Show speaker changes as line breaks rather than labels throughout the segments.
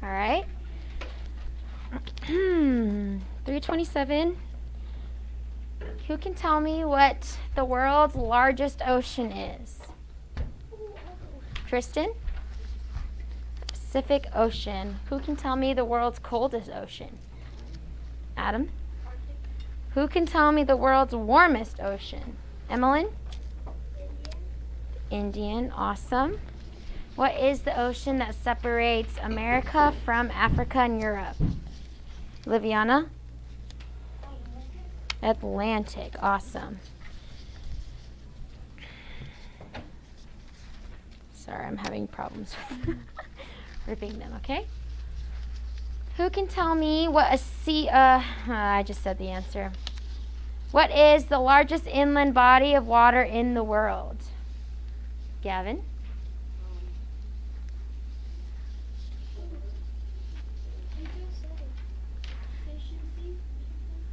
All right. 327. Who can tell me what the world's largest ocean is? Tristan? Pacific Ocean. Who can tell me the world's coldest ocean? Adam? Who can tell me the world's warmest ocean? Emmeline? Indian. Awesome. What is the ocean that separates America from Africa and Europe? Liviana? Atlantic. Awesome. Sorry, I'm having problems with ripping them, okay? Who can tell me what a sea... I just said the answer. What is the largest inland body of water in the world? Gavin?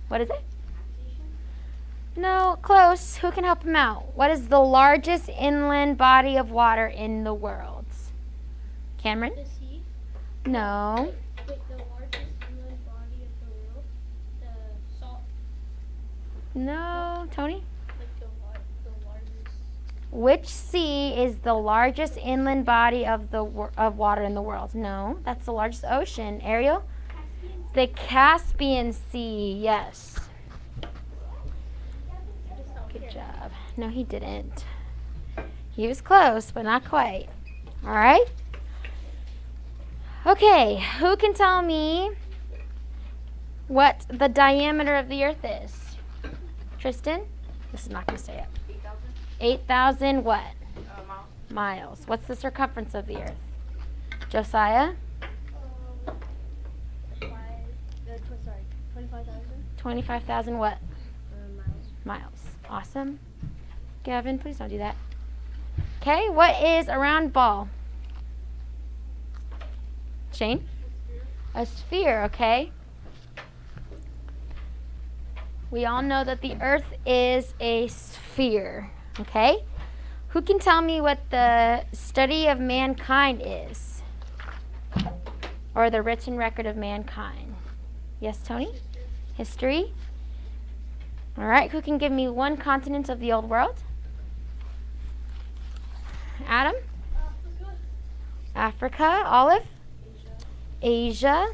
What is it? No, close. Who can help him out? What is the largest inland body of water in the world? Cameron?
The sea?
No.
Wait, the largest inland body of the world? The salt?
No. Tony?
Like the largest...
Which sea is the largest inland body of water in the world? No, that's the largest ocean. Ariel? The Caspian Sea, yes. Good job. No, he didn't. He was close, but not quite. All right. Okay, who can tell me what the diameter of the Earth is? Tristan? This is not going to stay up. 8,000 what? Miles. What's the circumference of the Earth? Josiah?
25,000.
25,000 what?
Miles.
Miles. Awesome. Gavin, please don't do that. Okay, what is a round ball? Shane? A sphere, okay. We all know that the Earth is a sphere, okay? Who can tell me what the study of mankind is? Or the written record of mankind? Yes, Tony? History? All right, who can give me one continent of the old world? Adam? Africa. Olive? Asia.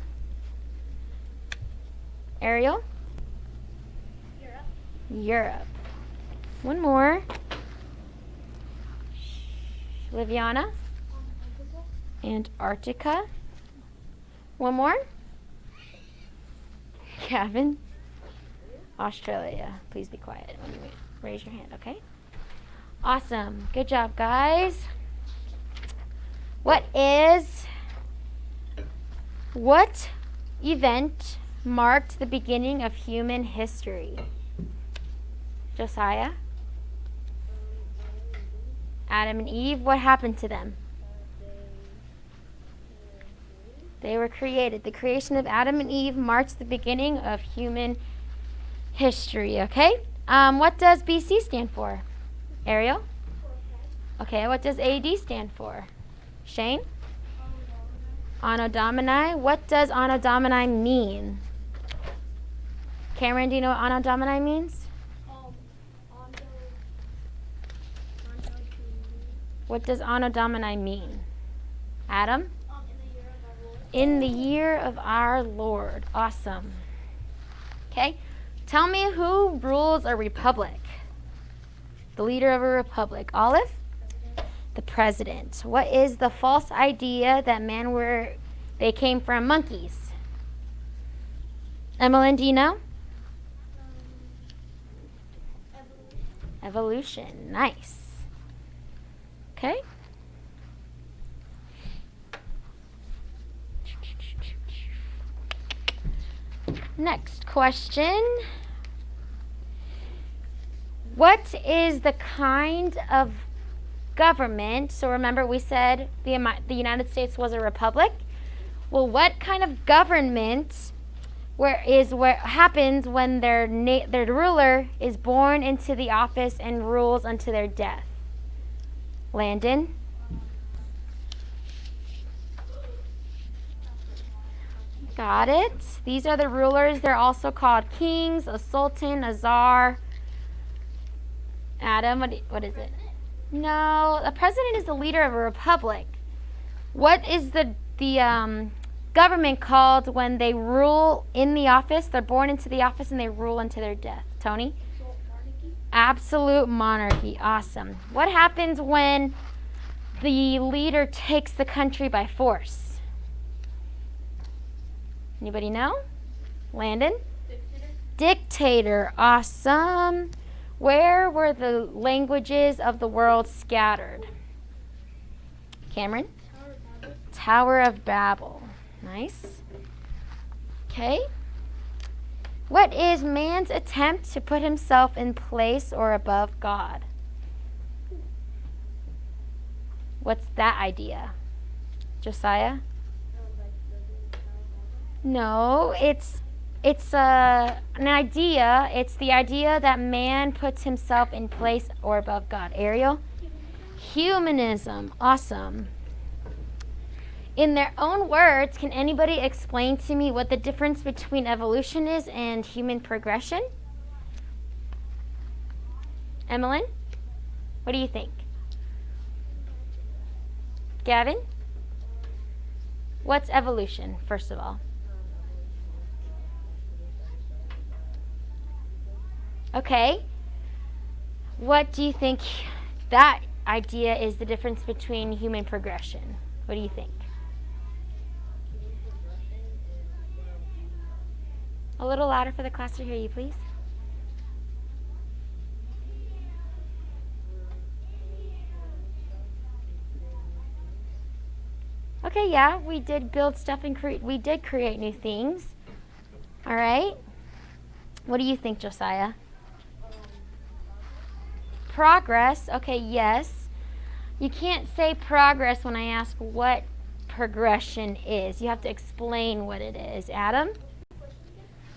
Ariel? Europe. One more. Liviana? Antarctica. One more. Gavin? Australia. Please be quiet when you raise your hand, okay? Awesome. Good job, guys. What event marked the beginning of human history? Josiah? Adam and Eve. What happened to them? They were created. The creation of Adam and Eve marks the beginning of human history, okay? What does BC stand for? Ariel? Okay, what does AD stand for? Shane? Anno Domini. What does Anno Domini mean? Cameron, do you know what Anno Domini means? What does Anno Domini mean? Adam? In the year of our Lord. Awesome. Okay. Tell me who rules a republic. The leader of a republic. Olive? The president. What is the false idea that they came from monkeys? Emmeline, do you know? Evolution. Nice. Okay. Next question. What is the kind of government? So remember we said the United States was a republic. Well, what kind of government where happens when their ruler is born into the office and rules unto their death? Landon? Got it. These are the rulers. They're also called kings, a sultan, a czar. Adam, what is it? No, a president is the leader of a republic. What is the government called when they rule in the office? They're born into the office and they rule until their death. Tony? Absolute monarchy. Awesome. What happens when the leader takes the country by force? Anybody know? Landon? Dictator. Awesome. Where were the languages of the world scattered? Cameron? Tower of Babel. Nice. Okay. What is man's attempt to put himself in place or above God? What's that idea? Josiah? No, it's an idea. It's the idea that man puts himself in place or above God. Ariel? Humanism. Awesome. In their own words, can anybody explain to me what the difference between evolution is and human progression? Emmeline? What do you think? Gavin? What's evolution, first of all? Okay. What do you think that idea is the difference between human progression? What do you think? A little louder for the class to hear you, please. Okay, yeah, we did build stuff and we did create new things. All right. What do you think, Josiah? Progress. Okay, yes. You can't say progress when I ask what progression is. You have to explain what it is. Adam?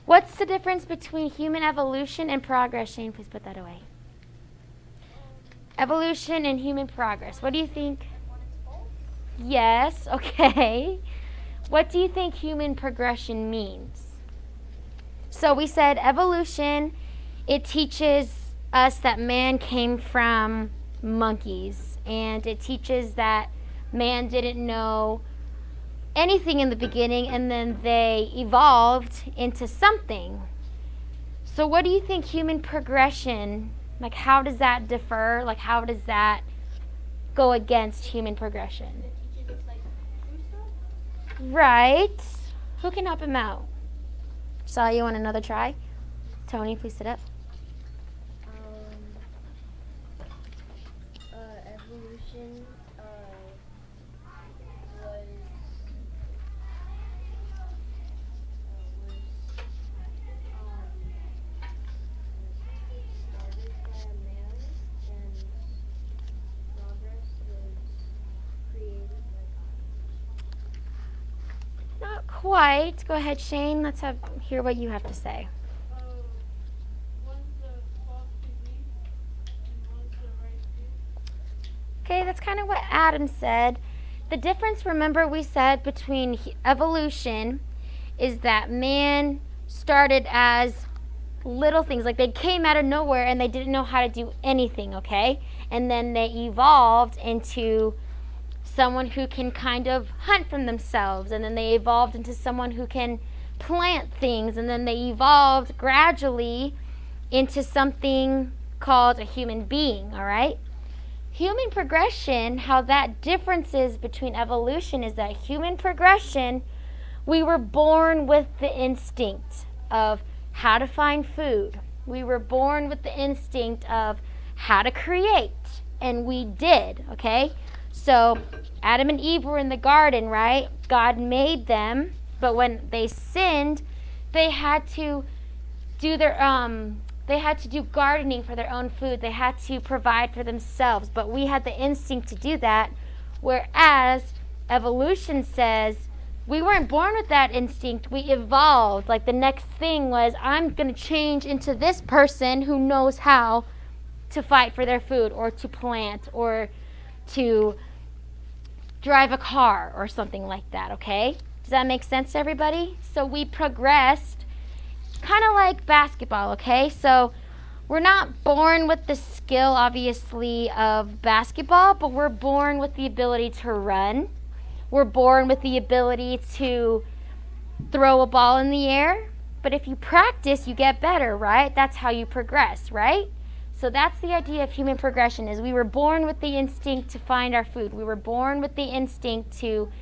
What's the difference between human evolution and progress? Shane, please put that away. Evolution and human progress. What do you think? Yes, okay. What do you think human progression means? So we said evolution, it teaches us that man came from monkeys, and it teaches that man didn't know anything in the beginning, and then they evolved into something. So what do you think human progression, like how does that differ? Like how does that go against human progression?
It teaches us like true stuff.
Right. Who can help him out? Saw you want another try? Tony, please sit up.
Evolution started by a man, and progress was created by God.
Not quite. Go ahead, Shane. Let's hear what you have to say.
One's the false belief, and one's the right view.
Okay, that's kind of what Adam said. The difference, remember, we said between evolution is that man started as little things, like they came out of nowhere and they didn't know how to do anything, okay? And then they evolved into someone who can kind of hunt for themselves, and then they evolved into someone who can plant things, and then they evolved gradually into something called a human being, all right? Human progression, how that difference is between evolution is that human progression, we were born with the instinct of how to find food. We were born with the instinct of how to create, and we did, okay? So Adam and Eve were in the garden, right? God made them, but when they sinned, they had to do gardening for their own food. They had to provide for themselves, but we had the instinct to do that, whereas evolution says we weren't born with that instinct. We evolved. Like the next thing was, I'm going to change into this person who knows how to fight for their food or to plant or to drive a car or something like that, okay? Does that make sense to everybody? So we progressed kind of like basketball, okay? So we're not born with the skill, obviously, of basketball, but we're born with the ability to run. We're born with the ability to throw a ball in the air. But if you practice, you get better, right? That's how you progress, right? So that's the idea of human progression, is we were born with the instinct to find our food. We were born with the instinct to,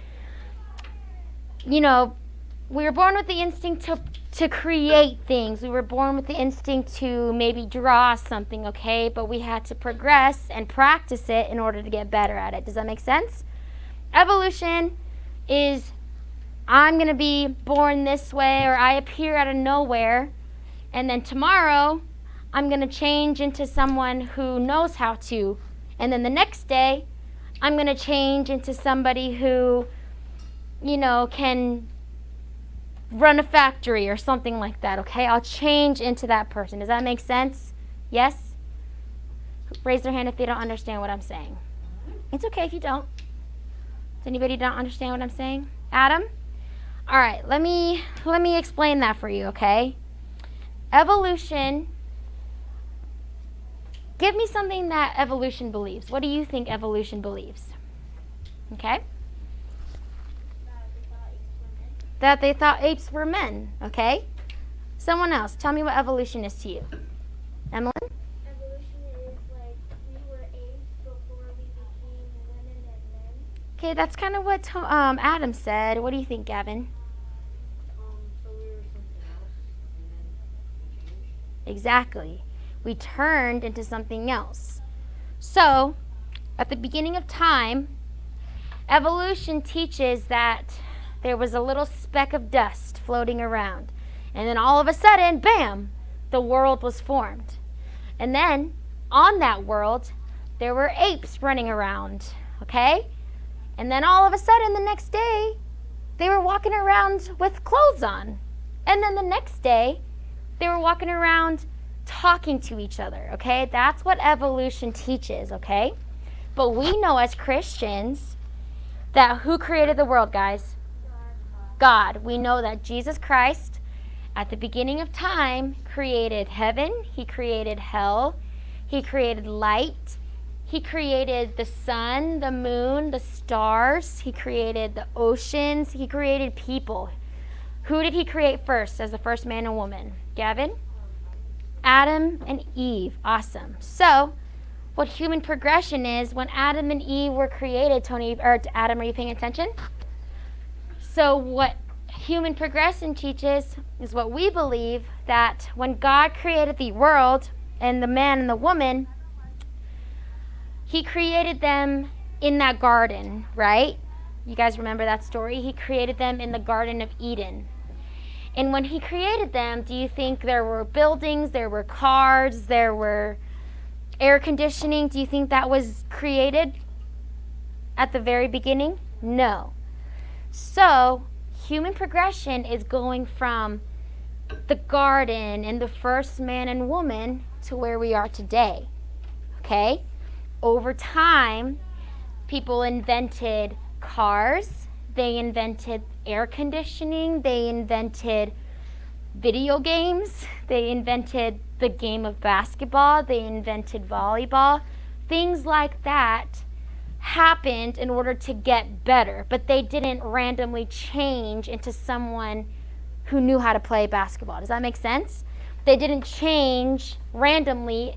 we were born with the instinct to create things. We were born with the instinct to maybe draw something, okay? But we had to progress and practice it in order to get better at it. Does that make sense? Evolution is, I'm going to be born this way, or I appear out of nowhere, and then tomorrow I'm going to change into someone who knows how to. And then the next day I'm going to change into somebody who, can run a factory or something like that, okay? I'll change into that person. Does that make sense? Yes? Raise their hand if they don't understand what I'm saying. It's okay if you don't. Does anybody not understand what I'm saying? Adam? All right, let me explain that for you, okay? Evolution. Give me something that evolution believes. What do you think evolution believes? Okay? That they thought apes were men. Okay? Someone else. Tell me what evolution is to you. Emily?
Evolution is like we were apes before we became women and men.
Okay, that's kind of what Adam said. What do you think, Gavin?
So we were something else and then we changed.
Exactly. We turned into something else. So, at the beginning of time, evolution teaches that there was a little speck of dust floating around. And then all of a sudden, bam, the world was formed. And then, on that world, there were apes running around, okay? And then all of a sudden, the next day, they were walking around with clothes on. And then the next day, they were walking around talking to each other, okay? That's what evolution teaches, okay? But we know as Christians that who created the world, guys? God. We know that Jesus Christ, at the beginning of time, created heaven. He created hell. He created light. He created the sun, the moon, the stars. He created the oceans. He created people. Who did he create first as the first man and woman? Gavin? Adam and Eve. Awesome. So, what human progression is, when Adam and Eve were created, Adam, are you paying attention? So, what human progression teaches is what we believe, that when God created the world and the man and the woman, he created them in that garden, right? You guys remember that story? He created them in the Garden of Eden. And when he created them, do you think there were buildings, there were cars, there were air conditioning? Do you think that was created at the very beginning? No. So, human progression is going from the garden and the first man and woman to where we are today. Okay? Over time, people invented cars, they invented air conditioning, they invented video games, they invented the game of basketball, they invented volleyball. Things like that happened in order to get better, but they didn't randomly change into someone who knew how to play basketball. Does that make sense? They didn't change randomly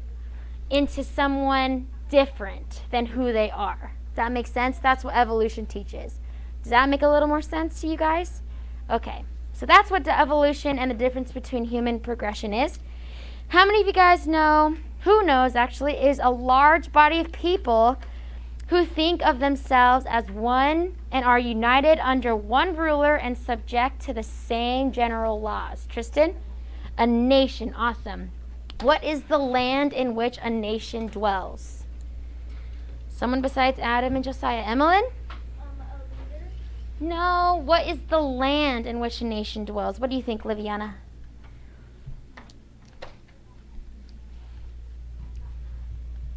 into someone different than who they are. Does that make sense? That's what evolution teaches. Does that make a little more sense to you guys? Okay, so that's what the evolution and the difference between human progression is. How many of you guys know, who knows actually, is a large body of people who think of themselves as one and are united under one ruler and subject to the same general laws? Tristan? A nation. Awesome. What is the land in which a nation dwells? Someone besides Adam and Josiah. Emmeline?
A leader.
No. What is the land in which a nation dwells? What do you think, Liviana?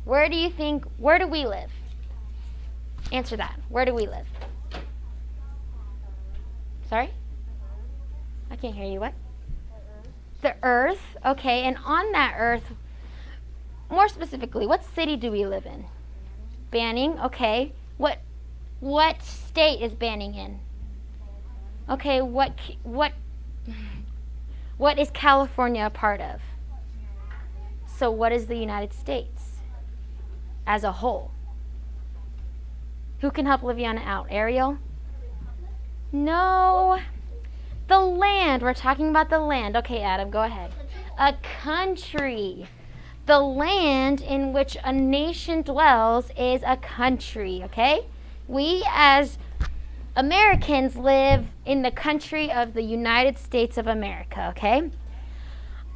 Where do we live? Answer that. Where do we live? Sorry? I can't hear you. What? The earth. Okay, and on that earth, more specifically, what city do we live in? Banning. Okay. What state is Banning in? Okay, what is California a part of? So what is the United States as a whole? Who can help Liviana out? Ariel? No. The land. We're talking about the land. Okay, Adam, go ahead. A country. The land in which a nation dwells is a country, okay? We as Americans live in the country of the United States of America, okay?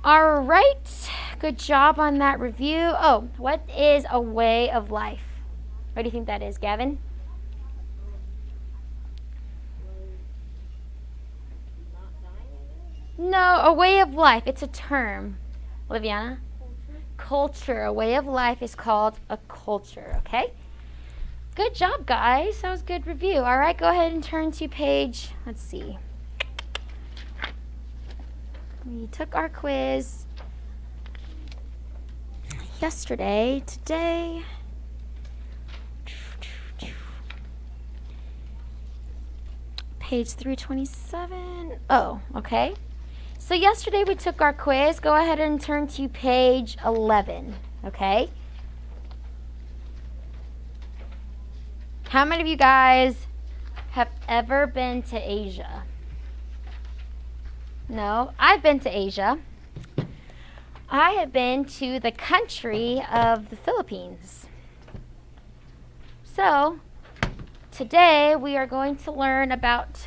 All right. Good job on that review. Oh, what is a way of life? What do you think that is, Gavin? No, a way of life. It's a term. Liviana? Culture. A way of life is called a culture, okay? Good job, guys. That was a good review. All right, go ahead and turn to page, let's see. We took our quiz yesterday. Today, page 327. Oh, okay. So yesterday we took our quiz. Go ahead and turn to page 11, okay? How many of you guys have ever been to Asia? No, I've been to Asia. I have been to the country of the Philippines. So, today we are going to learn about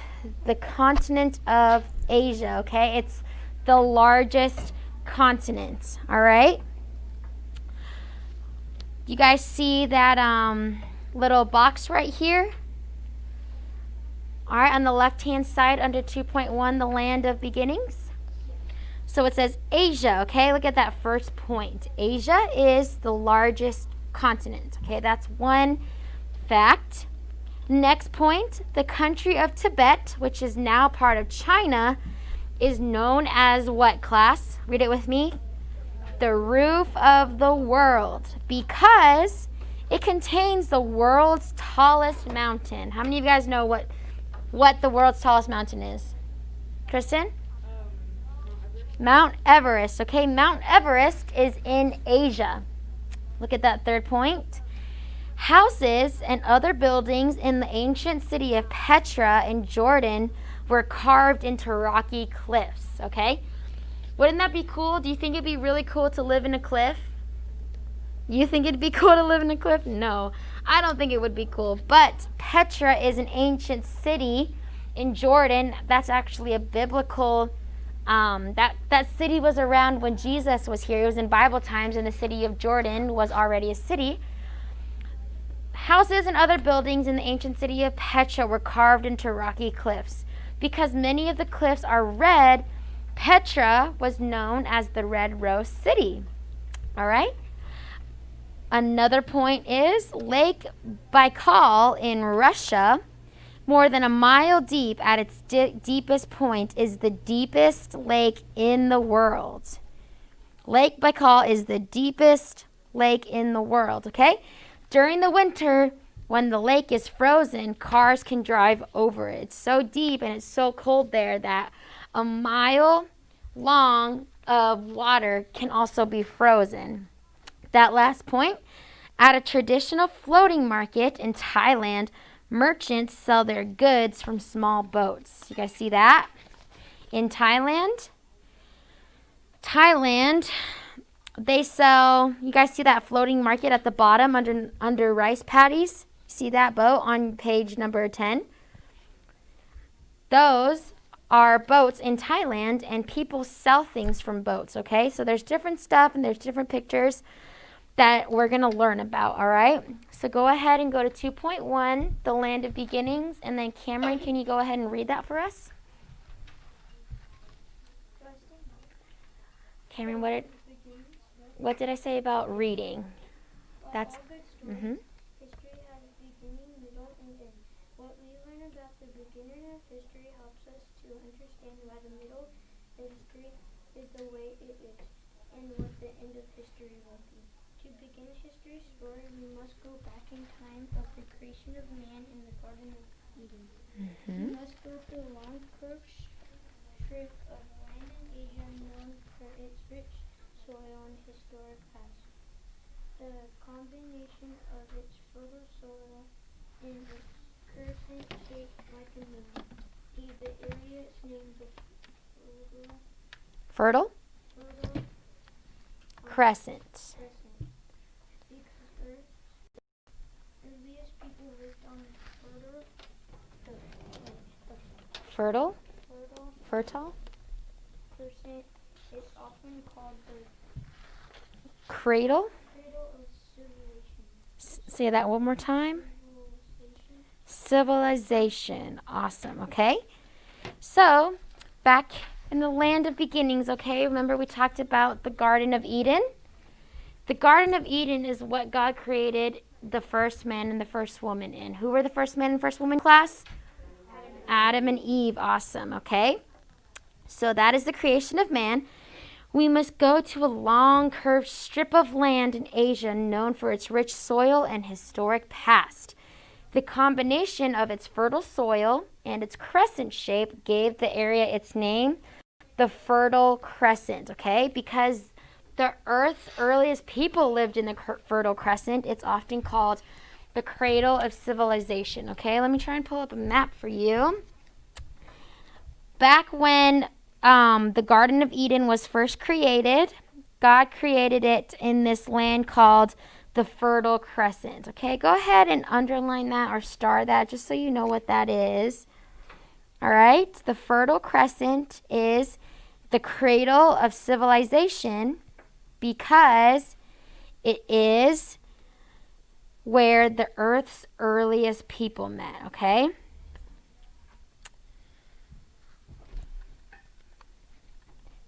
the continent of Asia, okay? It's the largest continent, all right? You guys see that little box right here? All right, on the left-hand side under 2.1, the land of beginnings. So it says Asia, okay? Look at that first point. Asia is the largest continent, okay? That's one fact. Next point, the country of Tibet, which is now part of China, is known as what, class? Read it with me. The roof of the world, because it contains the world's tallest mountain. How many of you guys know what the world's tallest mountain is? Kristen? Mount Everest. Okay, Mount Everest is in Asia. Look at that third point. Houses and other buildings in the ancient city of Petra in Jordan were carved into rocky cliffs, okay? Wouldn't that be cool? Do you think it'd be really cool to live in a cliff? You think it'd be cool to live in a cliff? No, I don't think it would be cool. But Petra is an ancient city in Jordan. That's actually a biblical, that city was around when Jesus was here. It was in Bible times, and the city of Jordan was already a city. Houses and other buildings in the ancient city of Petra were carved into rocky cliffs. Because many of the cliffs are red, Petra was known as the Red Rose City. All right? Another point is Lake Baikal in Russia, more than a mile deep at its deepest point, is the deepest lake in the world. Lake Baikal is the deepest lake in the world, okay? During the winter, when the lake is frozen, cars can drive over it. It's so deep and it's so cold there that a mile long of water can also be frozen. That last point, at a traditional floating market in Thailand, merchants sell their goods from small boats. You guys see that? In Thailand, they sell, you guys see that floating market at the bottom under rice paddies? See that boat on page number 10? Those are boats in Thailand, and people sell things from boats, okay? So there's different stuff and there's different pictures that we're going to learn about, all right? So go ahead and go to 2.1, the land of beginnings, and then Cameron, can you go ahead and read that for us? Cameron, what did I say about reading? That's
History has a beginning, middle, and end. What we learn about the beginning of history helps us is the way it is, and what the end of history will be. To begin history's story, we must go back in time of the creation of man in the Garden of Eden. We must go through a long curved strip of land in Asia known for its rich soil and historic past. The combination of its fertile soil and its crescent shaped like a moon gave the area its name the
Fertile
Fertile
Crescent.
Crescent. Because Earth's earliest people lived on
Fertile
Fertile Crescent is often called the
Cradle.
Cradle of Civilization.
Say that one more time. Civilization. Awesome. Okay. So, back in the land of beginnings, okay? Remember we talked about the Garden of Eden? The Garden of Eden is what God created the first man and the first woman in. Who were the first man and first woman, class? Adam and Eve. Awesome. Okay. So that is the creation of man. We must go to a long curved strip of land in Asia known for its rich soil and historic past. The combination of its fertile soil and its crescent shape gave the area its name, the Fertile Crescent, okay? Because the Earth's earliest people lived in the Fertile Crescent, it's often called the Cradle of Civilization, okay? Let me try and pull up a map for you. Back when the Garden of Eden was first created, God created it in this land called the Fertile Crescent. Okay, go ahead and underline that or star that just so you know what that is. All right, the Fertile Crescent is the cradle of civilization because it is where the Earth's earliest people met, okay?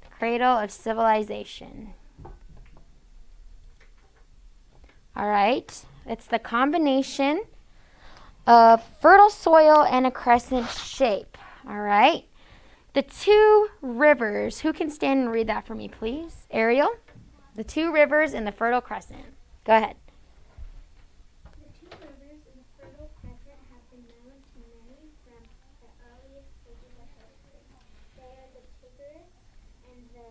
The cradle of civilization. All right, it's the combination of fertile soil and a crescent shape. All right, the two rivers. Who can stand and read that for me, please? Ariel, the two rivers in the Fertile Crescent. Go ahead.
The two rivers in the Fertile Crescent have been known to many from the earliest stages of history. They are the Tigris and the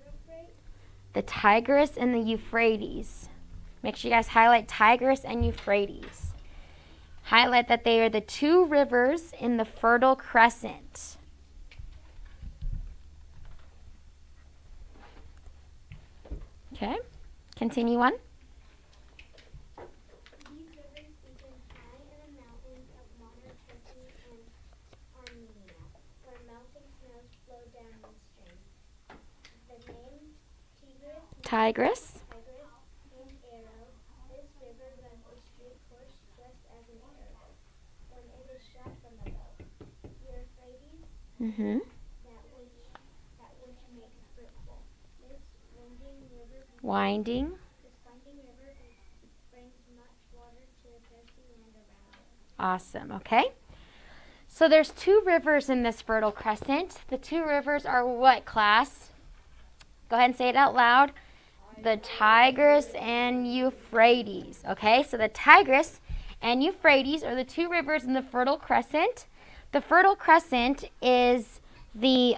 Euphrates.
The Tigris and the Euphrates. Make sure you guys highlight Tigris and Euphrates. Highlight that they are the two rivers in the Fertile Crescent. Okay, continue on.
These rivers begin high in the mountains of modern Turkey and Armenia, where melting snows flow down in streams. The name
Tigris.
and arrow. This river runs a straight course just as an arrow when it is shot from a bow. Euphrates, that which makes fruitful. This winding river brings much water to the thirsty land around it.
Awesome. Okay. So there's two rivers in this Fertile Crescent. The two rivers are what, class? Go ahead and say it out loud. The Tigris and Euphrates. Okay, so the Tigris and Euphrates are the two rivers in the Fertile Crescent. The Fertile Crescent is the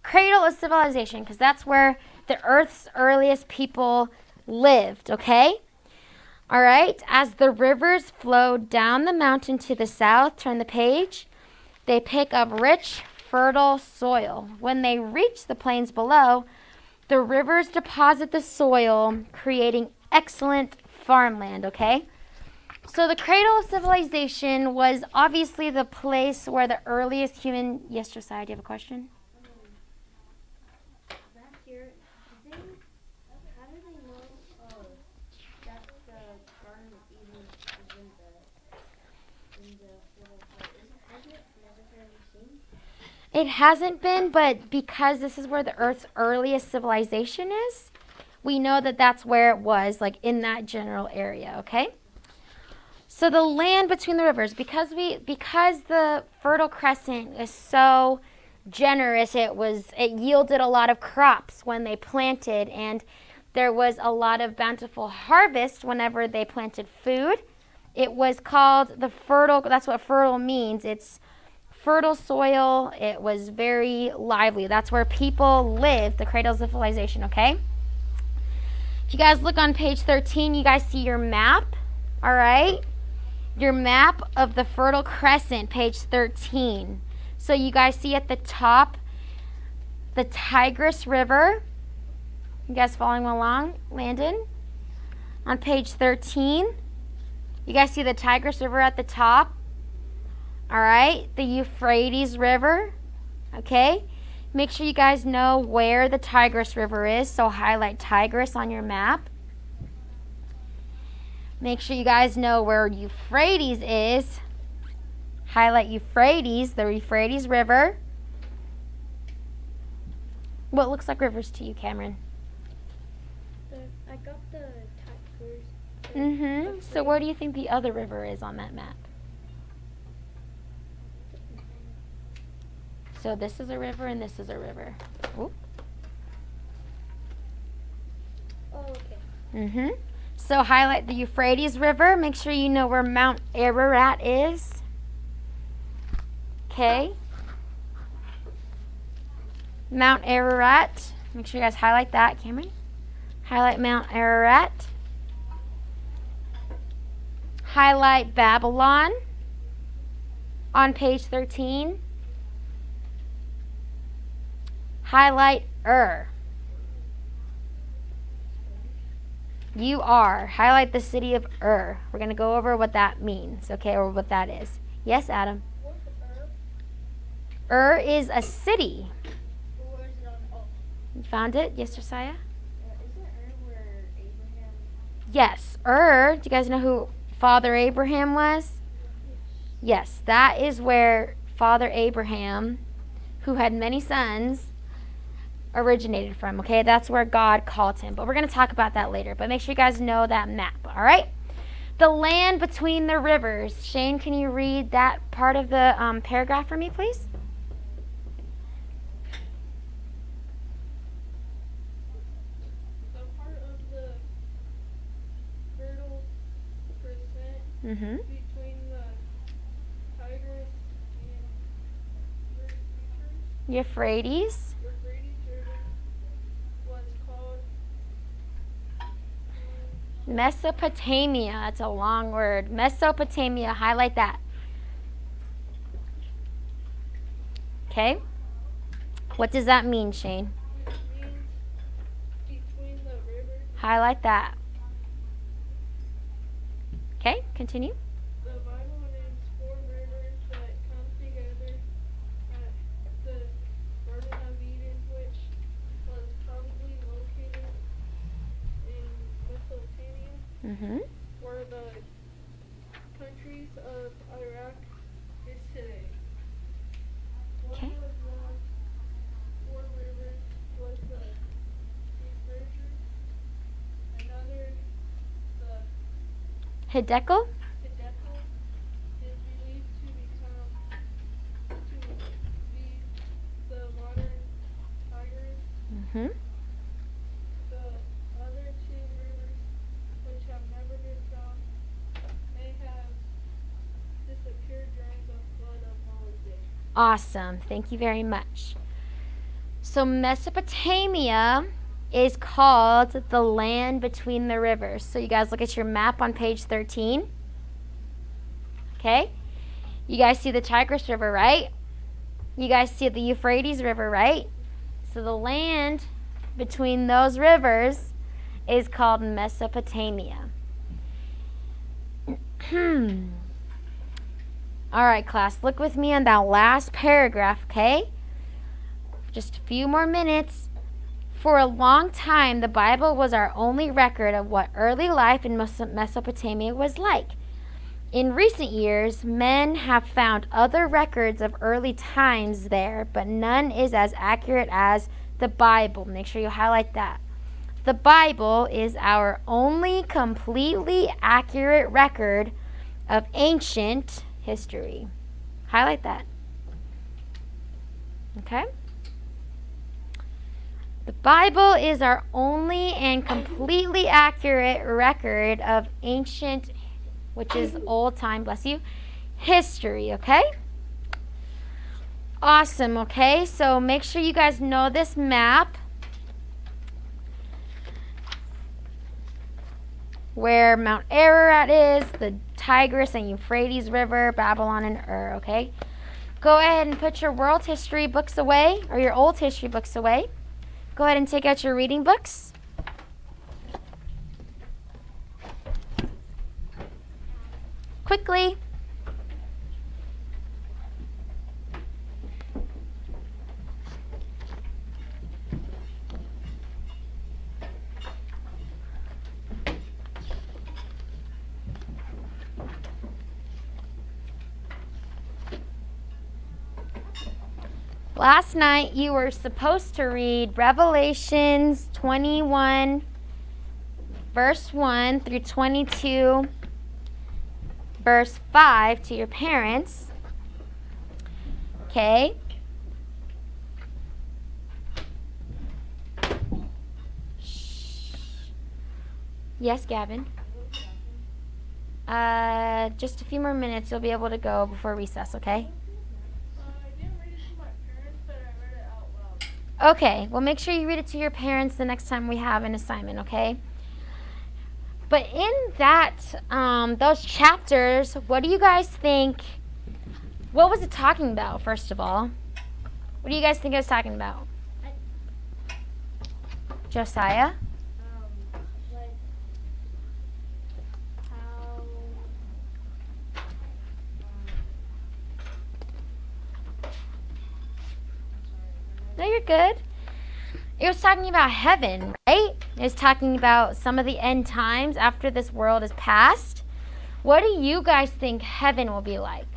cradle of civilization because that's where the Earth's earliest people lived, okay? All right, as the rivers flow down the mountain to the south, turn the page, they pick up rich, fertile soil. When they reach the plains below, the rivers deposit the soil, creating excellent farmland, okay? So the cradle of civilization was obviously the place where the earliest human... Yes, Josiah, do you have a question?
Back here, how do they know that the Garden of Eden is in the Fertile Crescent? Hasn't it necessarily seen?
It hasn't been, but because this is where the Earth's earliest civilization is, we know that that's where it was, like in that general area, okay? So the land between the rivers, because the Fertile Crescent is so generous. It yielded a lot of crops when they planted, and there was a lot of bountiful harvest whenever they planted food. It was called the fertile, that's what fertile means. It's fertile soil. It was very lively. That's where people lived, the Cradle of Civilization, okay? If you guys look on page 13, you guys see your map, all right? Your map of the Fertile Crescent, page 13. So you guys see at the top the Tigris River. You guys following along, Landon? On page 13, you guys see the Tigris River at the top. All right, the Euphrates River, okay? Make sure you guys know where the Tigris River is, so highlight Tigris on your map. Make sure you guys know where Euphrates is. Highlight Euphrates, the Euphrates River. What looks like rivers to you, Cameron?
I got the Tigris.
So where do you think the other river is on that map? So this is a river and this is a river. Ooh.
Oh, okay.
So highlight the Euphrates River. Make sure you know where Mount Ararat is. Okay. Mount Ararat. Make sure you guys highlight that, Cameron. Highlight Mount Ararat. Highlight Babylon on page 13. Highlight Highlight the city of We're going to go over what that means, okay, or what that is. Yes, Adam?
What's
Is a city.
Where is it on? Oh.
You found it? Yes, Josiah?
Isn't where Abraham?
Yes. Do you guys know who Father Abraham was? Yes, that is where Father Abraham, who had many sons, originated from, okay? That's where God called him. But we're going to talk about that later. But make sure you guys know that map, all right? The land between the rivers. Shane, can you read that part of the paragraph for me, please?
The part of the Fertile Crescent between the Tigris and
Euphrates.
was called
Mesopotamia. It's a long word. Mesopotamia. Highlight that. Okay. What does that mean, Shane?
means between the rivers.
Highlight that. Okay, continue.
The Bible names 4 rivers that come together at the Garden of Eden, which was probably located in Mesopotamia, where the countries of Iraq is today.
Okay.
One of the 4 rivers was the Euphrates, another the
Hiddekel.
Hiddekel is believed to be the modern Tigris. The other 2 rivers, which have never been found, may have disappeared during the flood of Noah's day.
Awesome. Thank you very much. So Mesopotamia is called the land between the rivers. So you guys look at your map on page 13. Okay? You guys see the Tigris River, right? You guys see the Euphrates River, right? So the land between those rivers is called Mesopotamia. All right, class, look with me on that last paragraph, okay? Just a few more minutes. For a long time, the Bible was our only record of what early life in Mesopotamia was like. In recent years, men have found other records of early times there, but none is as accurate as the Bible. Make sure you highlight that. The Bible is our only completely accurate record of ancient history. Highlight that. Okay? The Bible is our only and completely accurate record of ancient, which is old time, bless you, history, okay? Awesome, okay? So make sure you guys know this map where Mount Ararat is, the Tigris and Euphrates River, Babylon and Ur, okay? Go ahead and put your world history books away, or your old history books away. Go ahead and take out your reading books. Quickly. Last night you were supposed to read Revelations 21, verse 1 through 22, verse 5 to your parents. Okay? Yes, Gavin? Just a few more minutes. You'll be able to go before recess, okay? Okay, well, make sure you read it to your parents the next time we have an assignment, okay? But in that, those chapters, what do you guys think? What was it talking about, first of all? What do you guys think it was talking about? Josiah?
Like how
No, you're good. It was talking about heaven, right? It was talking about some of the end times after this world is past. What do you guys think heaven will be like?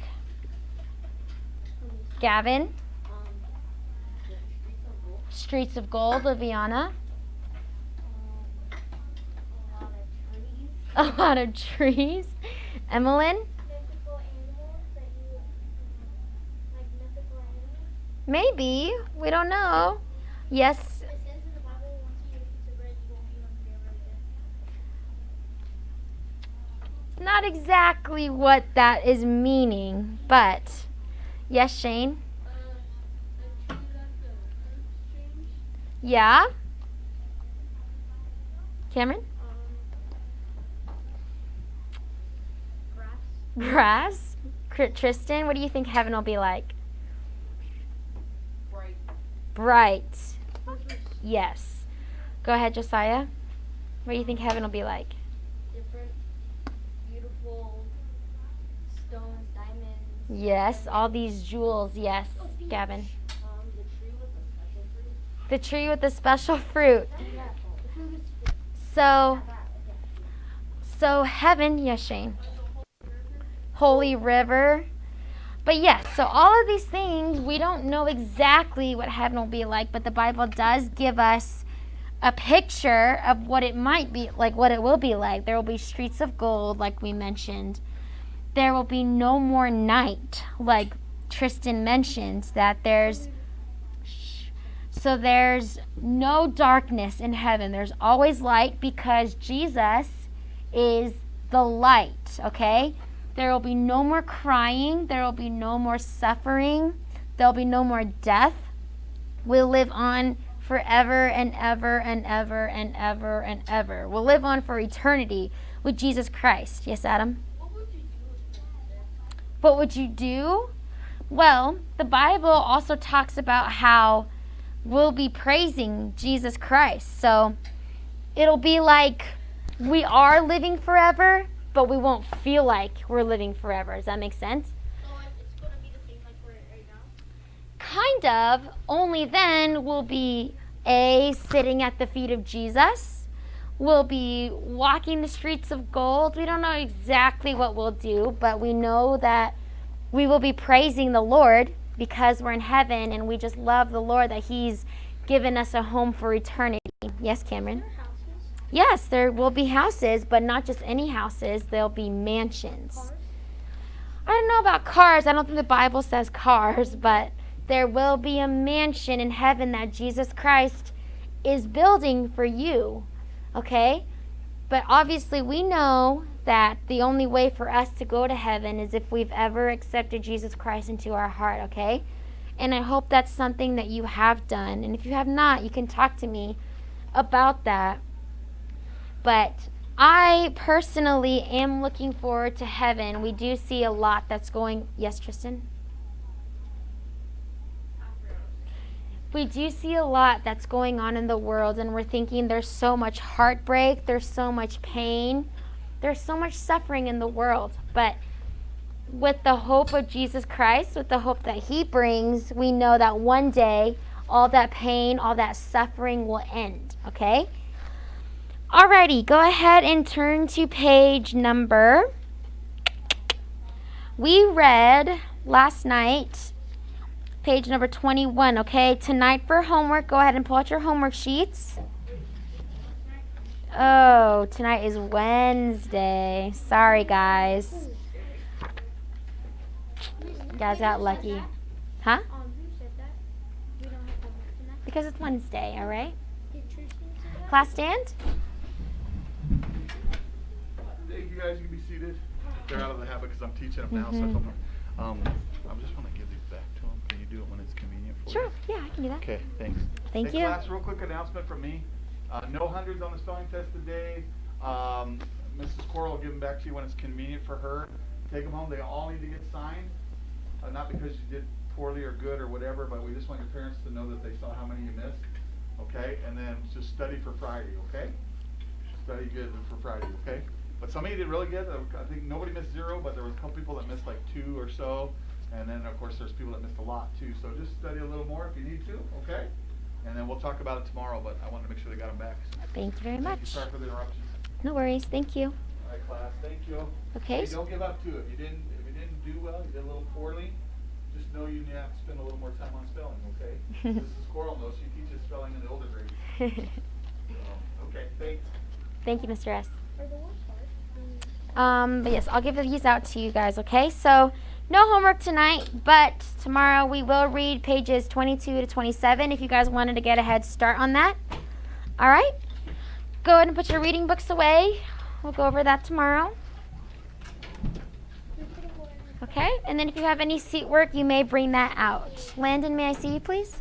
Gavin? Streets of Gold, Liviana?
a lot of trees,
A lot of trees. Emmeline?
mythical animals that you like mythical animals.
Maybe. We don't know. Yes.
It says in the Bible, once you eat a piece of bread, you won't be hungry ever again.
Not exactly what that is meaning, but yes, Shane?
The trees at the exchange.
Yeah? Cameron?
Grass.
Grass? Tristan, what do you think heaven will be like?
Bright.
Bright. Yes. Go ahead, Josiah. What do you think heaven will be like?
Different, beautiful stones, diamonds.
Yes, all these jewels. Yes, Gavin.
The tree with the special fruit.
The tree with the special fruit.
Yeah. The fruit is
So,
bad.
heaven, yes, Shane. Holy River. But yes, so all of these things, we don't know exactly what heaven will be like, but the Bible does give us a picture of what it might be, like what it will be like. There will be streets of gold, like we mentioned. There will be no more night, like Tristan mentioned, that there's no darkness in heaven. There's always light because Jesus is the light, okay? There will be no more crying. There will be no more suffering. There will be no more death. We'll live on forever and ever and ever and ever and ever. We'll live on for eternity with Jesus Christ. Yes, Adam? What would you do? Well, the Bible also talks about how we'll be praising Jesus Christ. So it'll be like we are living forever, but we won't feel like we're living forever. Does that make sense?
So it's going to be the same like we're right now?
Kind of. Only then we'll be sitting at the feet of Jesus. We'll be walking the streets of gold. We don't know exactly what we'll do, but we know that we will be praising the Lord because we're in heaven and we just love the Lord that He's given us a home for eternity. Yes, Cameron? Yes, there will be houses, but not just any houses. There'll be mansions.
Cars?
I don't know about cars. I don't think the Bible says cars, but There will be a mansion in heaven that Jesus Christ is building for you. Okay? But obviously we know that the only way for us to go to heaven is if we've ever accepted Jesus Christ into our heart, okay? And I hope that's something that you have done. And if you have not, you can talk to me about that. But I personally am looking forward to heaven. We do see a lot that's going... Yes, Tristan? We do see a lot that's going on in the world, and we're thinking there's so much heartbreak, there's so much pain, there's so much suffering in the world. But with the hope of Jesus Christ, with the hope that he brings, we know that one day all that pain, all that suffering will end, okay? Alrighty, go ahead and turn to page number... We read last night... Page number 21, okay? Tonight for homework, go ahead and pull out your homework sheets. Oh, tonight is Wednesday. Sorry, guys. You guys got lucky. Huh?
Who said that? We don't have homework tonight?
Because it's Wednesday, all right?
Did Tristan say that?
Class stand?
Thank you guys. You can be seated. They're out of the habit because I'm teaching them now, so I told them. I just want to give these back to them. Can you do it when it's convenient for you?
Sure, yeah, I can do that.
Okay, thanks.
Thank
Hey,
you.
class, real quick announcement from me. No hundreds on the spelling test today. Mrs. Coral will give them back to you when it's convenient for her. Take them home. They all need to get signed. Not because you did poorly or good or whatever, but we just want your parents to know that they saw how many you missed. Okay? And then just study for Friday, okay? Study good for Friday, okay? But some of you did really good. I think nobody missed 0, but there was a couple people that missed like 2 or so. And then, of course, there's people that missed a lot, too. So just study a little more if you need to, okay? And then we'll talk about it tomorrow, but I wanted to make sure they got them back.
Thank you very much.
Sorry for the interruptions.
No worries, thank you.
All right, class. Thank you.
Okay.
Hey, don't give up, too. If you didn't do well, you did a little poorly, just know you have to spend a little more time on spelling, okay? Mrs. Coral knows. She teaches spelling in the older grades. Okay, thanks.
Thank you, Mr. S.
Are the ones hard?
But yes, I'll give these out to you guys, okay? So, no homework tonight, but tomorrow we will read pages 22 to 27 if you guys wanted to get a head start on that. All right? Go ahead and put your reading books away. We'll go over that tomorrow. Okay? And then if you have any seat work, you may bring that out. Landon, may I see you, please?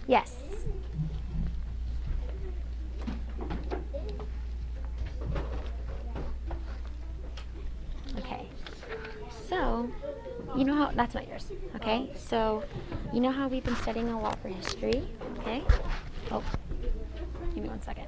Yes. Okay. So, you know how, that's not yours, okay? So, you know how we've been studying a lot for history, okay? Oh, give me 1 second.